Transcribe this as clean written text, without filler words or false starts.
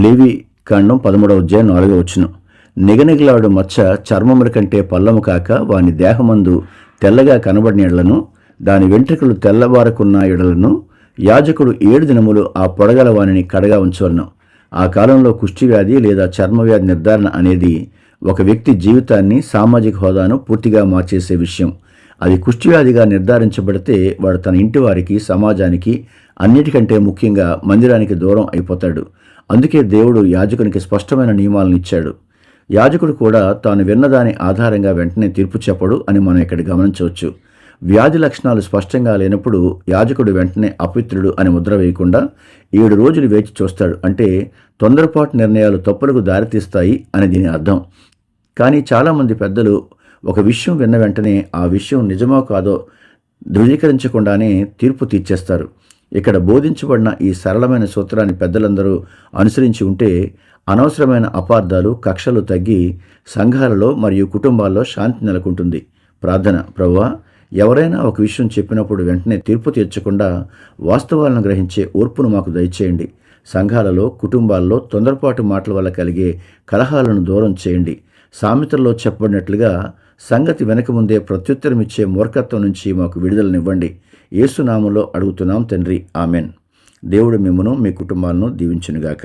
లేవి కాండం 13:4 నిగనిగలాడు మచ్చ చర్మముల కంటే పల్లము కాక వాని దేహమందు తెల్లగా కనబడిన ఎడలను దాని వెంట్రుకలు తెల్లబారకున్న ఎడలను యాజకుడు 7 దినములు ఆ పొడగల వానిని కడగా ఉంచవలను. ఆ కాలంలో కుష్ఠవ్యాధి లేదా చర్మవ్యాధి నిర్ధారణ అనేది ఒక వ్యక్తి జీవితాన్ని, సామాజిక హోదాను పూర్తిగా మార్చేసే విషయం. అది కుష్ఠవ్యాధిగా నిర్ధారించబడితే వాడు తన ఇంటి వారికి, సమాజానికి, అన్నిటికంటే ముఖ్యంగా మందిరానికి దూరం అయిపోతాడు. అందుకే దేవుడు యాజకునికి స్పష్టమైన నియమాలను ఇచ్చాడు. యాజకుడు కూడా తాను విన్నదాని ఆధారంగా వెంటనే తీర్పు చెప్పడు అని మనం ఇక్కడ గమనించవచ్చు. వ్యాధి లక్షణాలు స్పష్టంగా లేనప్పుడు యాజకుడు వెంటనే అపవిత్రుడు అని ముద్ర వేయకుండా 7 రోజులు వేచి చూస్తాడు. అంటే తొందరపాటు నిర్ణయాలు తప్పులకు దారితీస్తాయి అని దీని అర్థం. కానీ చాలామంది పెద్దలు ఒక విషయం విన్న వెంటనే ఆ విషయం నిజమో కాదో ధృవీకరించకుండానే తీర్పు తీర్చేస్తారు. ఇక్కడ బోధించబడిన ఈ సరళమైన సూత్రాన్ని పెద్దలందరూ అనుసరించి ఉంటే అనవసరమైన అపార్థాలు, కక్షలు తగ్గి సంఘాలలో మరియు కుటుంబాల్లో శాంతి నెలకొంటుంది. ప్రార్థన. ప్రభువా, ఎవరైనా ఒక విషయం చెప్పినప్పుడు వెంటనే తీర్పు తీర్చకుండా వాస్తవాలను గ్రహించే ఓర్పును మాకు దయచేయండి. సంఘాలలో, కుటుంబాల్లో తొందరపాటు మాటల వల్ల కలిగే కలహాలను దూరం చేయండి. సామెతల్లో చెప్పబడినట్లుగా సంగతి వెనక ముందే ప్రత్యుత్తరం ఇచ్చే మూర్ఖత్వం నుంచి మాకు విడుదలనివ్వండి. యేసు నామములో అడుగుతున్నాం తండ్రి, ఆమెన్. దేవుడు మిమ్మును, మీ కుటుంబాలను దీవించునుగాక.